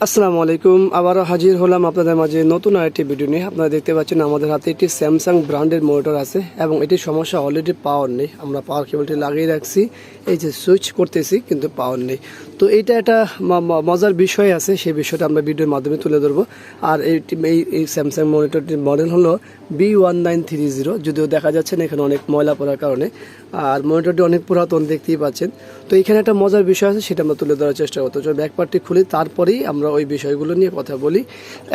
আসসালামু আলাইকুম, আবারও হাজির হলাম আপনাদের মাঝে নতুন আরেকটি ভিডিও নিয়ে। আপনারা দেখতে পাচ্ছেন আমাদের হাতে একটি স্যামসাং ব্র্যান্ডের মোটর আছে এবং এটির সমস্যা অলরেডি পাওয়ার নেই। আমরা পাওয়ার কেবলটি লাগিয়ে রাখছি, এই যে সুইচ করতেছি কিন্তু পাওয়ার নেই। তো এইটা একটা মজার বিষয় আছে, সেই বিষয়টা আমরা ভিডিওর মাধ্যমে তুলে ধরবো। আর এই স্যামসাং মনিটরটির মডেল হলো B1930, যদিও দেখা যাচ্ছে না এখানে অনেক ময়লা পড়ার কারণে, আর মনিটরটি অনেক পুরাতন দেখতেই পাচ্ছেন। তো এখানে একটা মজার বিষয় আছে, সেটা আমরা তুলে ধরার চেষ্টা করতে চাই। ব্যাকপার্টটি খুলি, তারপরেই আমরা ওই বিষয়গুলো নিয়ে কথা বলি।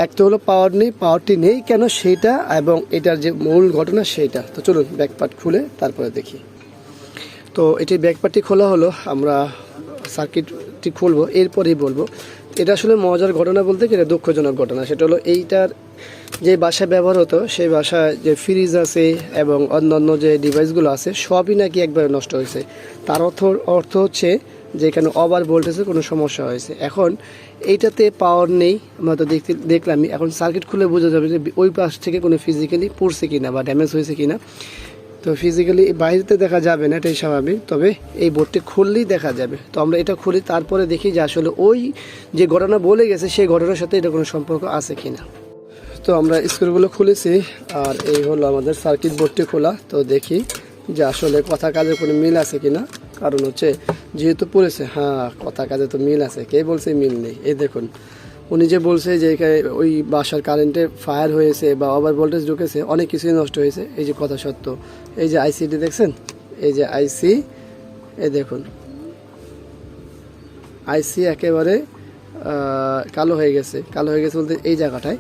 একটা হলো পাওয়ারটি নেই কেন সেইটা, এবং এটার যে মূল ঘটনা সেইটা। তো চলুন ব্যাকপার্ট খুলে তারপরে দেখি। তো এটি ব্যাকপার্টটি খোলা হলো, আমরা সার্কিটটি খুলবো, এরপরেই বলবো। এটা আসলে মজার ঘটনা বলতে কি, এটা দুঃখজনক ঘটনা। সেটা হলো এইটার যে বাসায় ব্যবহার হতো, সেই বাসায় যে ফ্রিজ আছে এবং অন্যান্য যে ডিভাইসগুলো আছে সবই নাকি একবারে নষ্ট হয়েছে। তার অর্থ হচ্ছে যে এখানে ওভার ভোল্টেজের কোনো সমস্যা হয়েছে। এখন এইটাতে পাওয়ার নেই, আমরা তো দেখলামই। এখন সার্কিট খুলে বোঝা যাবে যে ওই পাশ থেকে কোনো ফিজিক্যালি পড়ছে কিনা বা ড্যামেজ হয়েছে কিনা। তো ফিজিক্যালি বাইরেতে দেখা যাবে না, এটাই স্বাভাবিক, তবে এই বোর্ডটি খুললেই দেখা যাবে। তো আমরা এটা খুলি, তারপরে দেখি যে আসলে ওই যে ঘটনা বলে গেছে সেই ঘটনার সাথে এটা কোনো সম্পর্ক আছে কিনা। তো আমরা স্ক্রুগুলো খুলেছি, আর এই হলো আমাদের সার্কিট বোর্ডটি খোলা। তো দেখি যে আসলে কথা কাজে কোনো মিল আছে কিনা। কারণ হচ্ছে যেহেতু পড়েছে, হ্যাঁ কথা কাজে তো মিল আছে। কে বলছে মিল নেই? এই দেখুন, উনি যে বলছে যে এখানে ওই বাসার কারেন্টে ফায়ার হয়েছে বা ওভার ভোল্টেজ ঢুকেছে, অনেক কিছুই নষ্ট হয়েছে, এই যে কথা সত্য। এই যে আইসিটি দেখছেন, এই যে আইসি, এই দেখুন আইসি একেবারে কালো হয়ে গেছে। কালো হয়ে গেছে বলতে এই জায়গাটায়,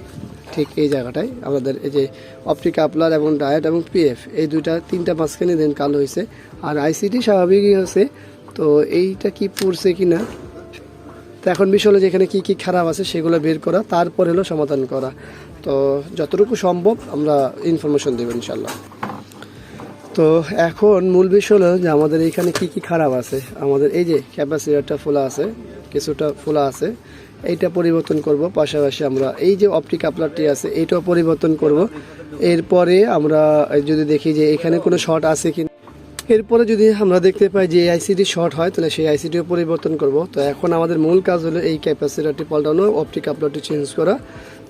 ঠিক এই জায়গাটায় আমাদের এই যে অপটিক কাপলার এবং ডায়োড এবং পিএফ, এই তিনটা মাঝখানে দেন কালো হয়েছে। আর আইসিটি স্বাভাবিকই হয়েছে। তো এইটা কি পড়ছে কি না, তো এখন বিষয় হলো যে এখানে কী কী খারাপ আছে সেগুলো বের করা, তারপর হলো সমাধান করা। তো যতটুকু সম্ভব আমরা ইনফরমেশন দেব ইনশাল্লাহ। তো এখন মূল বিষয় হলো যে আমাদের এইখানে কি কি খারাপ আছে। আমাদের এই যে ক্যাপাসিটরটা ফোলা আছে, কিছুটা ফোলা আছে, এইটা পরিবর্তন করব। পাশাপাশি আমরা এই যে অপটিক কাপলারটি আছে এইটাও পরিবর্তন করব। এরপরে আমরা যদি দেখি যে এখানে কোনো শর্ট আছে কি, এরপরে যদি আমরা দেখতে পাই যে আইসিডি শর্ট হয়, তাহলে সেই আইসিডিও পরিবর্তন করব। তো এখন আমাদের মূল কাজ হলো এই ক্যাপাসিটরটি পাল্টানো, অপটিক কাপলারটি চেঞ্জ করা,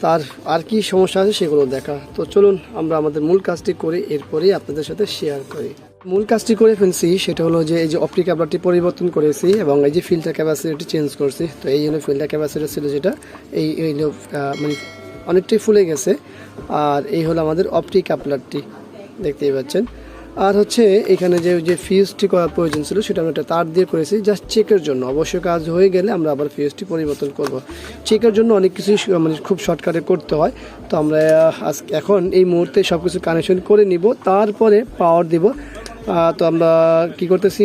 তার আর কি সমস্যা আছে সেগুলো দেখা। তো চলুন আমরা আমাদের মূল কাজটি করি, এরপরেই আপনাদের সাথে শেয়ার করি। মূল কাজটি করে ফেলছি, সেটা হলো যে এই যে অপটিক কাপলারটি পরিবর্তন করেছি এবং এই যে ফিল্টার ক্যাপাসিটিটি চেঞ্জ করছি। তো এই হলো ফিল্টার ক্যাপাসিটি ছিল যেটা, এই মানে অনেকটাই ফুলে গেছে। আর এই হলো আমাদের অপটিক কাপলারটি, দেখতেই পাচ্ছেন। আর হচ্ছে এখানে যে ফিউজটি করার প্রয়োজন ছিল সেটা আমরা একটা তার দিয়ে করেছি জাস্ট চেকের জন্য। অবশ্যই কাজ হয়ে গেলে আমরা আবার ফিউজটি পরিবর্তন করব। চেকের জন্য অনেক কিছু মানে খুব শর্টকাটে করতে হয়। তো আমরা এখন এই মুহূর্তে সব কিছু কানেকশন করে নিব, তারপরে পাওয়ার দিব। তো আমরা কি করতেছি,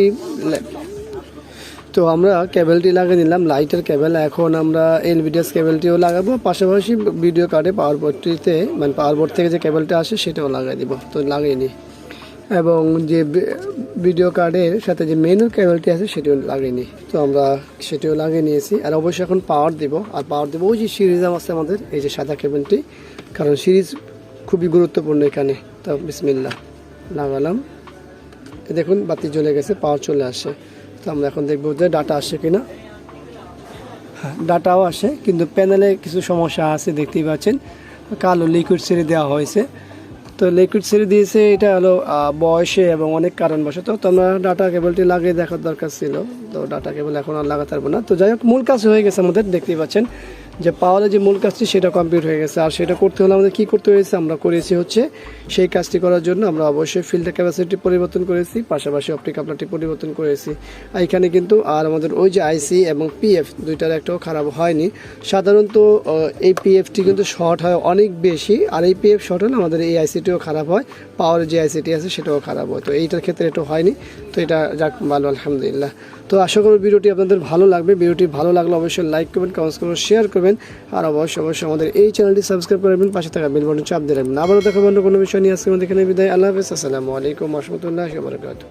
তো আমরা কেবলটি লাগিয়ে নিলাম, লাইটের কেবল। এখন আমরা এলভিডিএস কেবলটিও লাগাবো, পাশাপাশি ভিডিও কার্ডে পাওয়ার বোর্ডটিতে মানে পাওয়ার বোর্ড থেকে যে কেবলটা আসে সেটাও লাগাই দিব। তো লাগিয়ে নিই, এবং যে ভিডিও কার্ডের সাথে যে মেনুর কেবলটি আছে সেটিও লাগিয়ে নিই। তো আমরা সেটিও লাগিয়ে নিয়েছি। আর অবশ্যই এখন পাওয়ার দিব, আর পাওয়ার দেবো ওই যে সিরিজ আছে আমাদের এই যে সাদা কেবলটি, কারণ সিরিজ খুবই গুরুত্বপূর্ণ এখানে। তো বিসমিল্লাহ লাগালাম, দেখুন বাতি জ্বলে গেছে, পাওয়ার চলে আসে। তো আমরা এখন দেখবো যে ডাটা আসে কিনা। হ্যাঁ, ডাটাও আসে, কিন্তু প্যানেলে কিছু সমস্যা আছে, দেখতেই পাচ্ছেন কালো লিকুইড ছেড়ে দেওয়া হয়েছে। তো লিকুইড ছেড়ে দিয়েছে, এটা হলো বয়সে এবং অনেক কারণবশত। তো আমরা ডাটা কেবলটি লাগিয়ে দেখার দরকার ছিল, তো ডাটা কেবল এখন আর লাগাতে পারবো না। তো যাই হোক, মূল কাজ হয়ে গেছে আমাদের, দেখতেই পাচ্ছেন যে পাওয়ারের যে মূল কাজটি সেটা কমপ্লিট হয়ে গেছে। আর সেটা করতে হলে আমাদের কী করতে হয়েছে, আমরা করেছি হচ্ছে সেই কাজটি করার জন্য আমরা অবশ্যই ফিল্টার ক্যাপাসিটি পরিবর্তন করেছি, পাশাপাশি অপটিক কাপলারটি পরিবর্তন করেছি। এখানে কিন্তু আর আমাদের ওই যে আইসি এবং পিএফ দুইটার একটাও খারাপ হয়নি। সাধারণত এই পিএফটি কিন্তু শর্ট হয় অনেক বেশি, আর এই পিএফ শর্ট হলে আমাদের এই আইসিটিও খারাপ হয়, পাওয়ারের যে আইসিটি আছে সেটাও খারাপ হয়। তো এইটার ক্ষেত্রে এটা হয়নি, তো এটা যাক ভালো, আলহামদুলিল্লাহ। তো আশা করি ভিডিওটি আপনাদের ভালো লাগবে। ভিডিওটি ভালো লাগলে অবশ্যই লাইক করবেন, কমেন্টস করবেন, শেয়ার করবেন, আর অবশ্যই আমাদের এই চ্যানেলটি সাবস্ক্রাইব করবেন, পাশে থাকা বেল বাটন চাপ দিয়ে রাখবেন। আবারও দেখাবো অন্য কোনো বিষয় নিয়ে। আজকে আমাদের এখানে বিদায়। আল্লাহ হাফেজ, আসসালামু আলাইকুম ওয়া রাহমাতুল্লাহি ওয়া বারাকাতুহু।